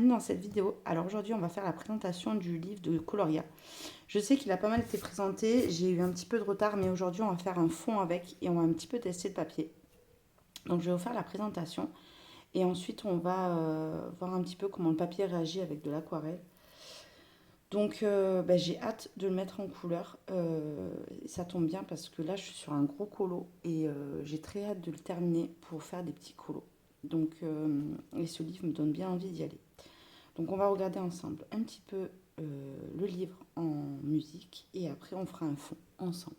bienvenue dans cette vidéo. Alors aujourd'hui on va faire la présentation du livre de Coloria. Je sais qu'il a pas mal été présenté, j'ai eu un petit peu de retard mais aujourd'hui on va faire un fond avec et on va un petit peu tester le papier. Donc je vais vous faire la présentation et ensuite on va voir un petit peu comment le papier réagit avec de l'aquarelle. Donc j'ai hâte de le mettre en couleur. Ça tombe bien parce que là je suis sur un gros colo et j'ai très hâte de le terminer pour faire des petits colos. Donc et ce livre me donne bien envie d'y aller. Donc on va regarder ensemble un petit peu le livre en musique et après on fera un fond ensemble.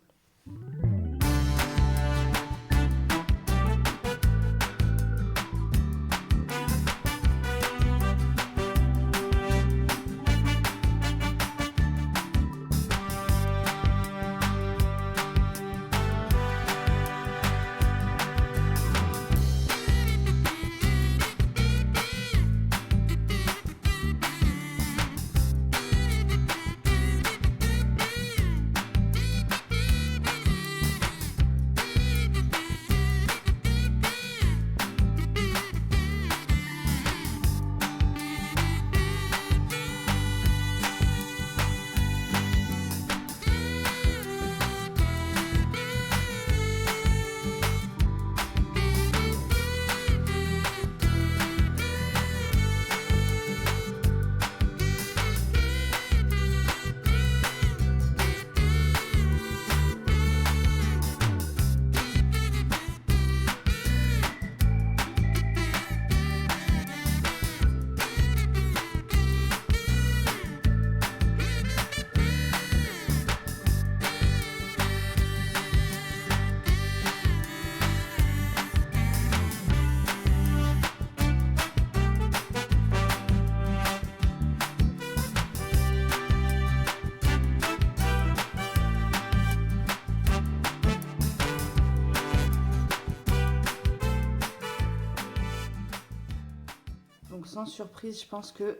Donc sans surprise, je pense que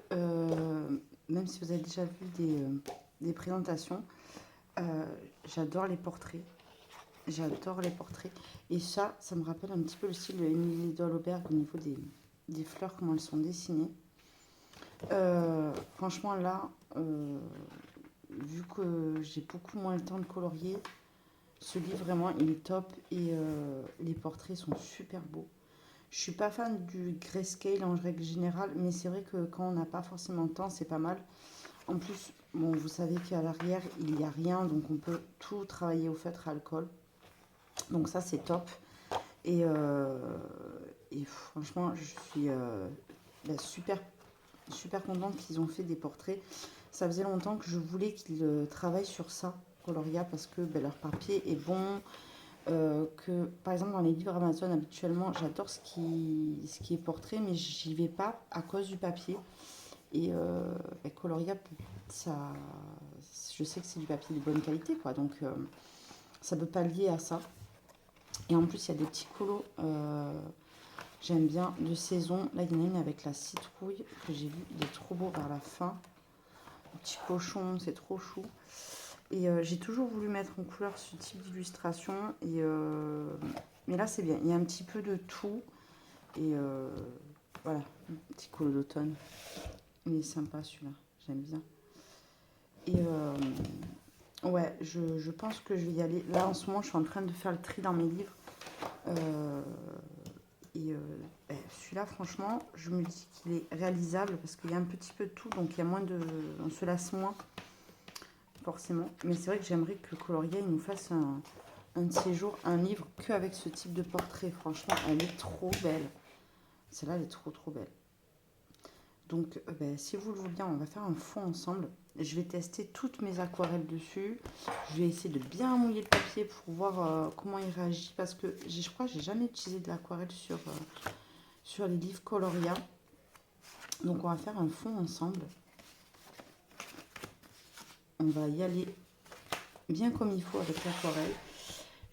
même si vous avez déjà vu des présentations, j'adore les portraits. J'adore les portraits. Et ça me rappelle un petit peu le style de Émilie Dolleberg au niveau des fleurs, comment elles sont dessinées. Franchement là, vu que j'ai beaucoup moins le temps de colorier, ce livre vraiment il est top et les portraits sont super beaux. Je suis pas fan du grayscale en règle générale, mais c'est vrai que quand on n'a pas forcément de temps, c'est pas mal. En plus, bon, vous savez qu'à l'arrière, il n'y a rien, donc on peut tout travailler au feutre à alcool. Donc ça, c'est top. Et, franchement, je suis super, super contente qu'ils ont fait des portraits. Ça faisait longtemps que je voulais qu'ils travaillent sur ça, Coloria, parce que leur papier est bon. Que par exemple dans les livres Amazon habituellement j'adore ce qui est portrait mais j'y vais pas à cause du papier et Coloria ça, je sais que c'est du papier de bonne qualité quoi donc ça peut pas lier à ça et en plus il y a des petits colos j'aime bien de saison. Là il y en a une avec la citrouille que j'ai vu, il est trop beau vers la fin, le petit cochon, c'est trop chou. Et j'ai toujours voulu mettre en couleur ce type d'illustration. Mais là, c'est bien. Il y a un petit peu de tout. Et voilà, un petit colo d'automne. Il est sympa celui-là. J'aime bien. Et ouais, je pense que je vais y aller. Là, en ce moment, je suis en train de faire le tri dans mes livres. Euh, celui-là, franchement, je me dis qu'il est réalisable parce qu'il y a un petit peu de tout. Donc, il y a moins de... on se lasse moins. Forcément, mais c'est vrai que j'aimerais que Coloria il nous fasse un de ces jours un livre qu'avec ce type de portrait. Franchement, elle est trop belle. Celle-là, elle est trop trop belle. Donc, si vous le voulez bien, on va faire un fond ensemble. Je vais tester toutes mes aquarelles dessus. Je vais essayer de bien mouiller le papier pour voir comment il réagit. Parce que je crois que j'ai jamais utilisé de l'aquarelle sur les livres Coloria. Donc, on va faire un fond ensemble. On va y aller bien comme il faut avec l'aquarelle.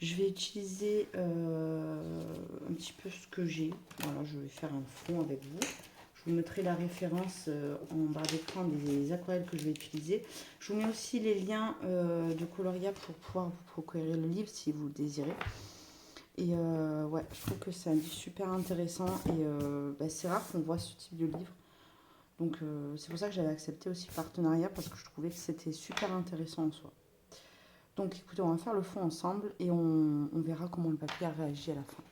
Je vais utiliser un petit peu ce que j'ai. Voilà, je vais faire un fond avec vous. Je vous mettrai la référence en barre d'écran des aquarelles que je vais utiliser. Je vous mets aussi les liens de Coloria pour pouvoir vous procurer le livre si vous le désirez. Et ouais, je trouve que c'est un livre super intéressant et c'est rare qu'on voit ce type de livre. Donc c'est pour ça que j'avais accepté aussi le partenariat parce que je trouvais que c'était super intéressant en soi. Donc écoutez, on va faire le fond ensemble et on verra comment le papier a réagi à la fin.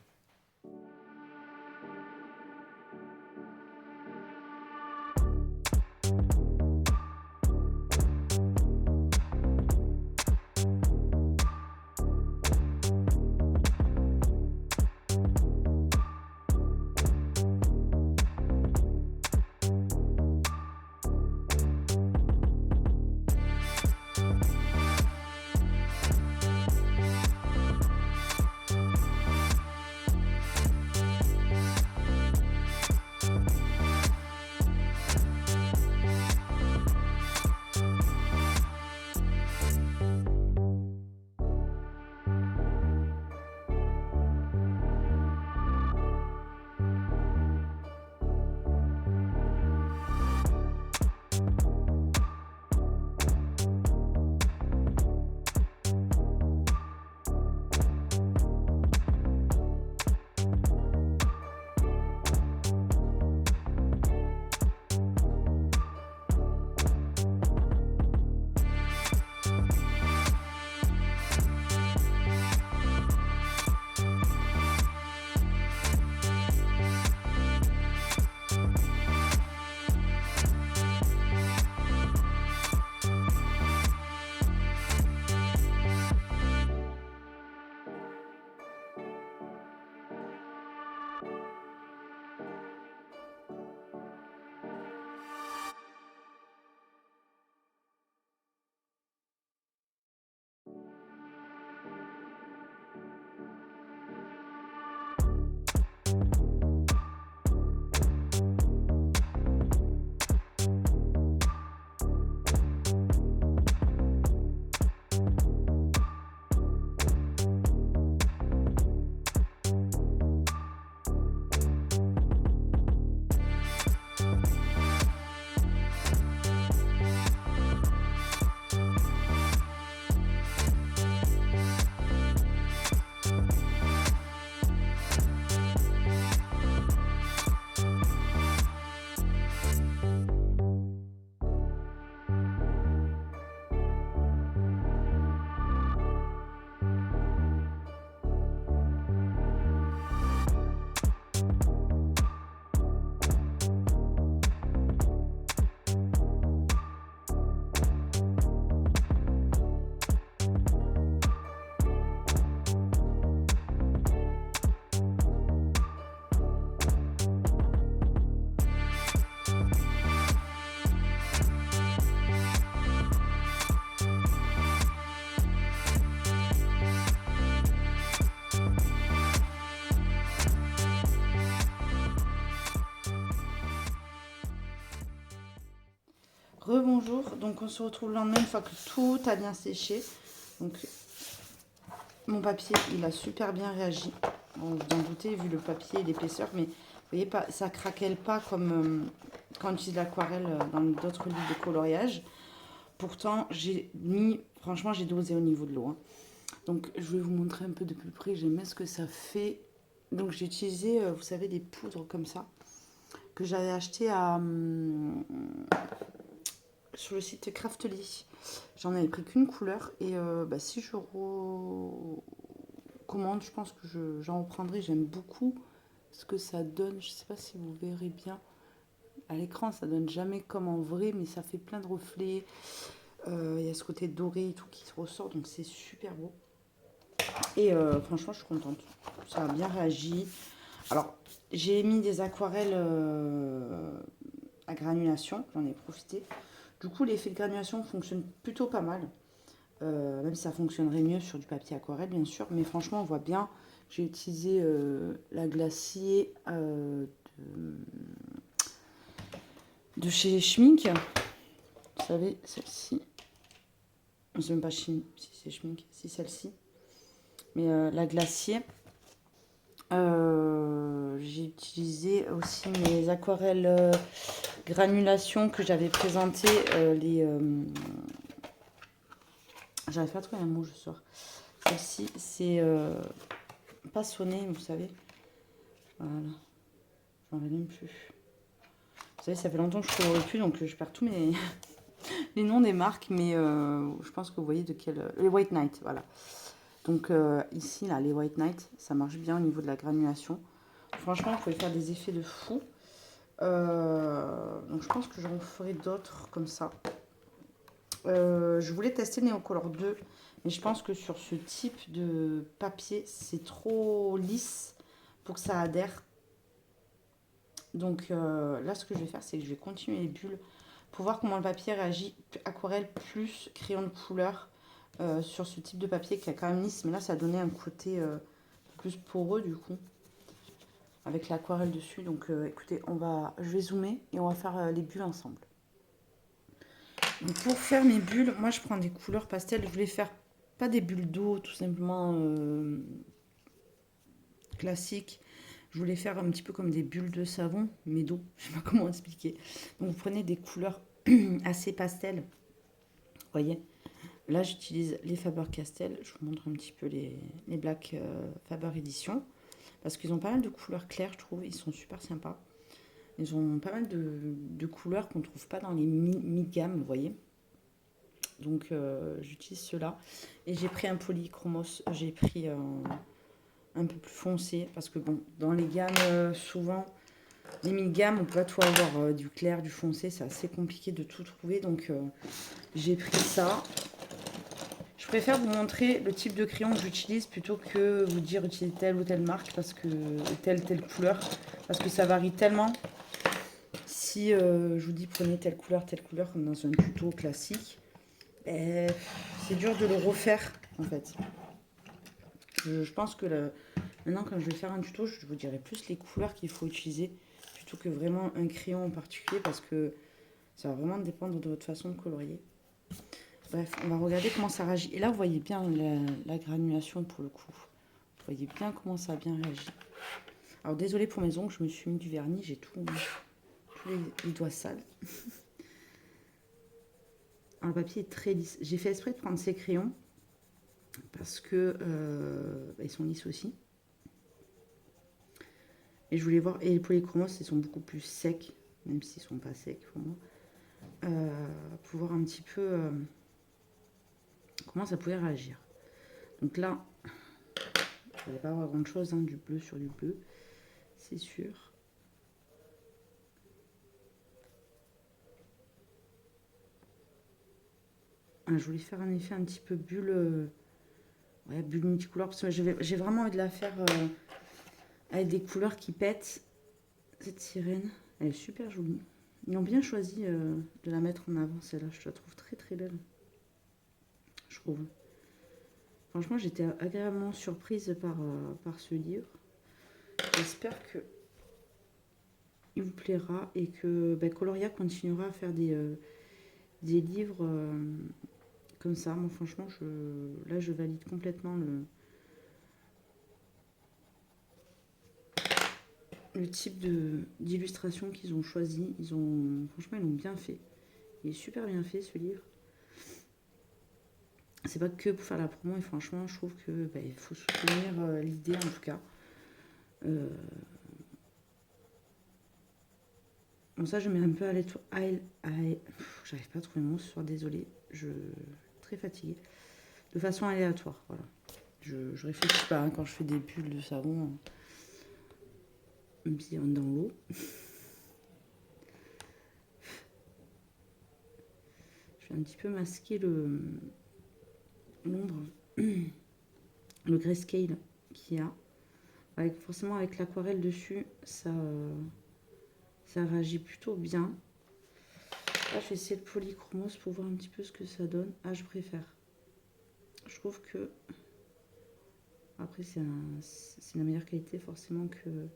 Rebonjour, donc on se retrouve le lendemain une fois que tout a bien séché. Donc mon papier il a super bien réagi. Bon, vous en doutez vu le papier et l'épaisseur, mais vous voyez pas, ça craquelle pas comme quand on utilise l'aquarelle dans d'autres livres de coloriage. Pourtant j'ai mis, franchement j'ai dosé au niveau de l'eau. Hein. Donc je vais vous montrer un peu de plus près, j'aime bien ce que ça fait. Donc j'ai utilisé, vous savez, des poudres comme ça que j'avais acheté à sur le site Craftly. J'en avais pris qu'une couleur et si je recommande, je pense que j'en reprendrai. J'aime beaucoup ce que ça donne. Je sais pas si vous verrez bien à l'écran, ça donne jamais comme en vrai, mais ça fait plein de reflets. Il y a ce côté doré et tout qui se ressort, donc c'est super beau. Et franchement, je suis contente. Ça a bien réagi. Alors, j'ai mis des aquarelles à granulation, j'en ai profité. Du coup, l'effet de granulation fonctionne plutôt pas mal. Même si ça fonctionnerait mieux sur du papier aquarelle, bien sûr. Mais franchement, on voit bien. J'ai utilisé la glacier de chez Schmink. Vous savez, celle-ci. Je ne sais même pas si c'est Schmink, si celle-ci. Mais la glacier. J'ai utilisé aussi mes aquarelles granulation que j'avais présenté j'avais pas trouvé un mot ce soir. Celle-ci c'est pas sonné, vous savez, voilà, j'en ai même plus. savez, ça fait longtemps que je ne colorie plus, donc je perds tous les noms des marques, mais je pense que vous voyez de quel... Les White Knight, voilà. Donc ici, là, les White Knight, ça marche bien au niveau de la granulation. Franchement, vous pouvez faire des effets de fou. Donc je pense que j'en ferai d'autres comme ça. Je voulais tester Neocolor 2, mais je pense que sur ce type de papier, c'est trop lisse pour que ça adhère. Donc là, ce que je vais faire, c'est que je vais continuer les bulles pour voir comment le papier réagit, aquarelle plus crayon de couleur sur ce type de papier qui a quand même lisse. Mais là, ça a donné un côté plus poreux du coup, avec l'aquarelle dessus. Donc écoutez, je vais zoomer et on va faire les bulles ensemble. Donc, pour faire mes bulles, moi je prends des couleurs pastel. Je voulais faire pas des bulles d'eau tout simplement classiques. Je voulais faire un petit peu comme des bulles de savon, mais d'eau. Je sais pas comment expliquer. Donc vous prenez des couleurs assez pastel. Vous voyez. Là j'utilise les Faber-Castell. Je vous montre un petit peu les Black Faber Edition. Parce qu'ils ont pas mal de couleurs claires, je trouve. Ils sont super sympas. Ils ont pas mal de couleurs qu'on ne trouve pas dans les mid-gamme, vous voyez. Donc j'utilise cela. Et j'ai pris un polychromos. J'ai pris un peu plus foncé. Parce que bon, dans les gammes, souvent, les mid-gamme, on peut pas tout avoir du clair, du foncé. C'est assez compliqué de tout trouver. Donc j'ai pris ça. Je préfère vous montrer le type de crayon que j'utilise plutôt que vous dire utiliser telle ou telle marque. Parce que telle couleur. Parce que ça varie tellement. Si je vous dis prenez telle couleur comme dans un tuto classique, c'est dur de le refaire en fait. Je pense que maintenant quand je vais faire un tuto, je vous dirai plus les couleurs qu'il faut utiliser plutôt que vraiment un crayon en particulier parce que ça va vraiment dépendre de votre façon de colorier. Bref, on va regarder comment ça réagit. Et là, vous voyez bien la granulation pour le coup. Vous voyez bien comment ça a bien réagi. Alors désolé pour mes ongles, je me suis mis du vernis, j'ai tous les doigts sales. Alors, le papier est très lisse. J'ai fait exprès de prendre ces crayons parce que ils sont lisses aussi. Et je voulais voir, et les polychromos, ils sont beaucoup plus secs, même s'ils sont pas secs pour moi, pour voir un petit peu comment ça pouvait réagir. Donc là, vous n'allez pas avoir grand chose, hein, du bleu sur du bleu, c'est sûr. Ah, je voulais faire un effet un petit peu bulle, ouais, bulle multicolore, parce que j'ai vraiment envie de la faire avec des couleurs qui pètent. Cette sirène, elle est super jolie. Ils ont bien choisi de la mettre en avant, celle-là. Je la trouve très très belle. Je trouve. Franchement, j'étais agréablement surprise par ce livre. J'espère que il vous plaira et que Coloria continuera à faire des livres comme ça. Moi, franchement, là, je valide complètement le type d'illustration qu'ils ont choisi. Franchement, ils l'ont bien fait. Il est super bien fait, ce livre. C'est pas que pour faire la promo, et franchement, je trouve que il faut soutenir l'idée, en tout cas. Bon, ça, je mets un peu à l'étoile. J'arrive pas à trouver le mot ce soir, désolée. Je suis très fatiguée. De façon aléatoire, voilà. Je réfléchis pas hein, quand je fais des bulles de savon. Même si on est dans l'eau. Je vais un petit peu masquer l'ombre, le grayscale qu'il y a. Forcément, avec l'aquarelle dessus, ça réagit plutôt bien. Là, je vais essayer le polychromos pour voir un petit peu ce que ça donne. Ah, je préfère. Je trouve que... Après, c'est la meilleure qualité forcément que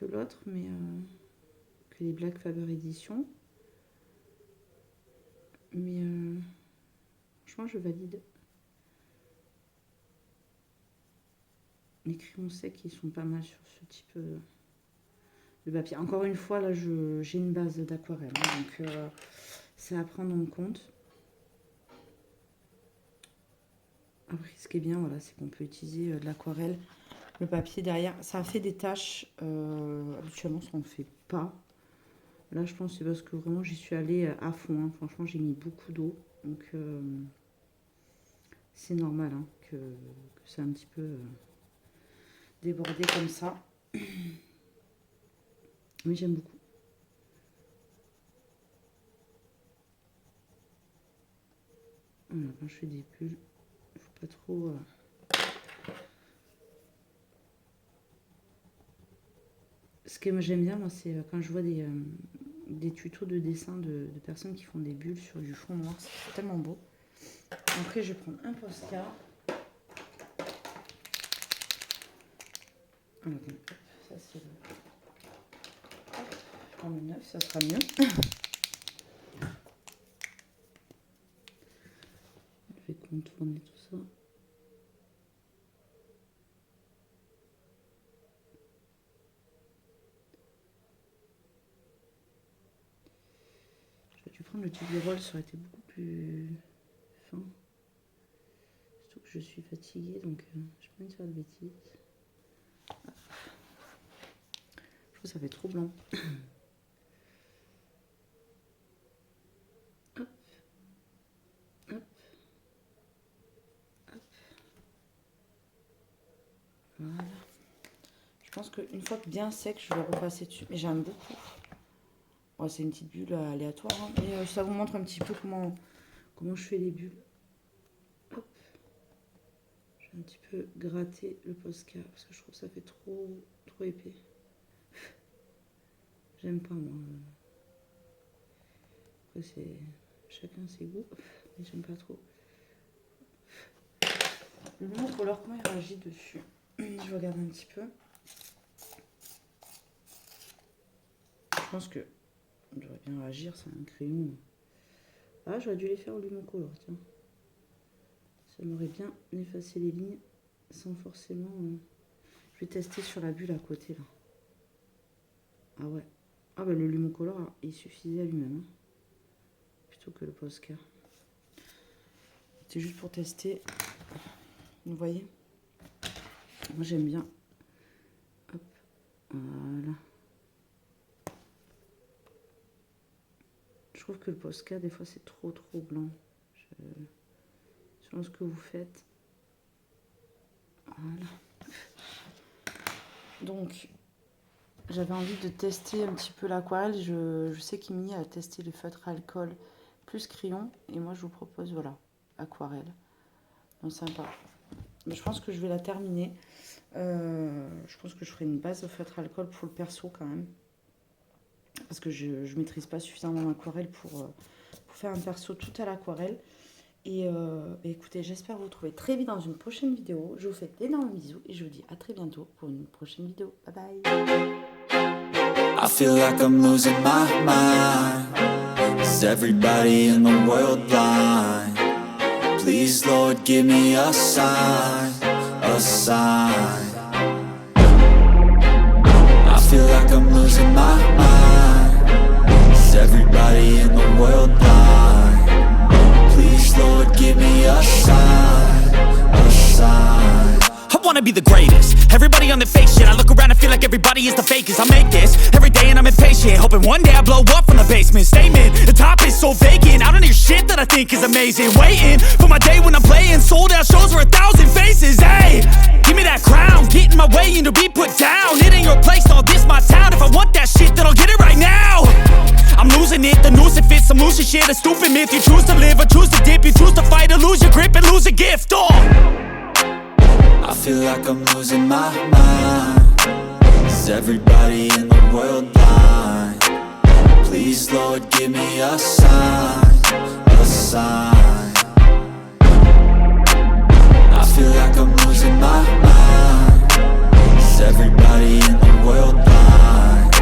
l'autre, mais que les Black Faber Edition. Mais franchement, je valide. Les crayons secs, ils sont pas mal sur ce type de papier. Encore une fois, là, j'ai une base d'aquarelle, hein, donc c'est à prendre en compte. Après, ce qui est bien, voilà, c'est qu'on peut utiliser de l'aquarelle. Le papier derrière, ça a fait des taches. Habituellement, ça n'en fait pas. Là, je pense que c'est parce que vraiment j'y suis allée à fond. Hein. Franchement, j'ai mis beaucoup d'eau. Donc, c'est normal hein, que c'est un petit peu débordé comme ça. Mais j'aime beaucoup. Voilà, quand je fais des pulls, il faut pas trop... Ce que j'aime bien, moi, c'est quand je vois des tutos de dessin de personnes qui font des bulles sur du fond noir. C'est tellement beau. Après, je vais prendre un Posca. Alors, ça, c'est le... Je prends le 9, ça sera mieux. Je vais contourner tout ça. J'aurais dû prendre le tube de roll, ça aurait été beaucoup plus fin. Surtout que je suis fatiguée, donc je n'ai pas envie de faire de bêtises. Je trouve que ça fait trop blanc. Hop. Hop. Hop. Voilà. Je pense qu'une fois que bien sec, je vais repasser dessus. Mais j'aime beaucoup. Ouais, c'est une petite bulle aléatoire. Hein. Et ça vous montre un petit peu comment je fais les bulles. Hop. Je vais un petit peu gratter le Posca parce que je trouve que ça fait trop épais. J'aime pas moi. Après c'est chacun ses goûts, mais j'aime pas trop. Le monocolore, comment il réagit dessus? Je regarde un petit peu. Je pense que j'aurais bien réagir, c'est un crayon. Ah, j'aurais dû les faire au lumocolore, tiens. Ça m'aurait bien effacé les lignes sans forcément... Je vais tester sur la bulle à côté, là. Ah ouais. Ah bah le lumocolore, il suffisait à lui-même. Hein. Plutôt que le Posca. C'est juste pour tester. Vous voyez? Moi, j'aime bien. Hop. Voilà. Je trouve que le Posca, des fois, c'est trop blanc. Selon ce que vous faites. Voilà. Donc, j'avais envie de tester un petit peu l'aquarelle. Je sais qu'Emily a testé le feutre alcool plus crayon. Et moi, je vous propose, voilà, aquarelle. Donc, sympa. Mais je pense que je vais la terminer. Je pense que je ferai une base au feutre alcool pour le perso quand même. Parce que je ne maîtrise pas suffisamment l'aquarelle pour faire un perso tout à l'aquarelle. Et écoutez, j'espère vous retrouver très vite dans une prochaine vidéo. Je vous fais d'énormes bisous et je vous dis à très bientôt pour une prochaine vidéo. Bye bye. I feel like I'm losing my mind. Is everybody in the world blind? Please, Lord, give me a sign, a sign. I feel like I'm losing my mind. Is everybody in the world blind? Please, Lord, give me a sign, a sign. I wanna be the greatest. Everybody on the fake shit. I look around and feel like everybody is the fakest. I make this every day and I'm impatient, hoping one day I blow up from the basement. Statement, the top is so vacant. I don't hear shit that I think is amazing. Waiting for my day when I'm playing sold out shows for 1,000 faces. Hey, give me that crown, get in my way and to be put down. It ain't your place, no, this my town. If I want that shit, then I'll get it right now. I'm losing it, the noose it fits, I'm losing shit. A stupid myth, you choose to live or choose to dip. You choose to fight or lose your grip and lose a gift. I feel like I'm losing my mind. Is everybody in the world blind? Please, Lord, give me a sign, a sign. I feel like I'm losing my mind. Is everybody in the world blind?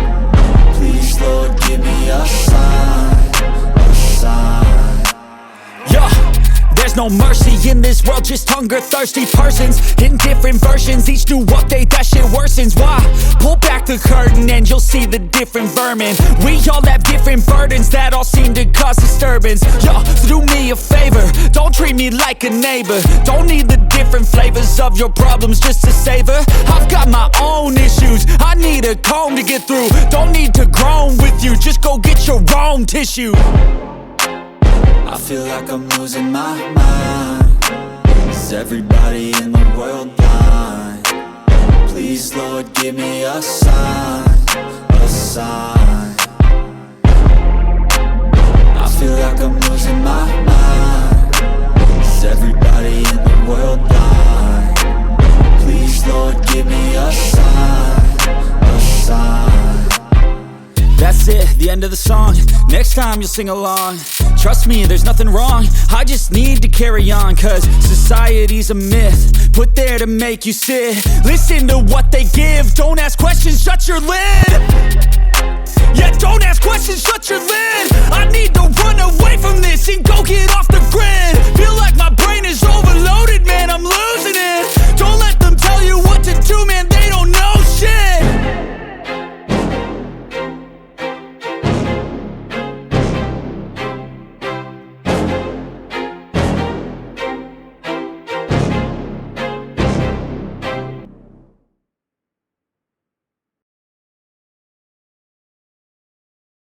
Please, Lord, give me a sign, a sign. Yeah, there's There's no mercy in this world, just hunger-thirsty persons in different versions. Each new update, that shit worsens. Why? Pull back the curtain and you'll see the different vermin. We all have different burdens that all seem to cause disturbance. Yo, so do me a favor, don't treat me like a neighbor. Don't need the different flavors of your problems just to savor. I've got my own issues, I need a comb to get through. Don't need to groan with you, just go get your own tissue. I feel like I'm losing my mind. Is everybody in the world blind? Please, Lord, give me a sign, a sign. I feel like I'm losing my mind. Is everybody in the world blind? Please, Lord, give me a sign, a sign. That's it, the end of the song. Next time you'll sing along. Trust me, there's nothing wrong. I just need to carry on, cause society's a myth put there to make you sit. Listen to what they give. Don't ask questions, shut your lid. Yeah, don't ask questions, shut your lid. I need to run away from this and go get off the grid. Feel like my brain is overloaded, man, I'm losing it.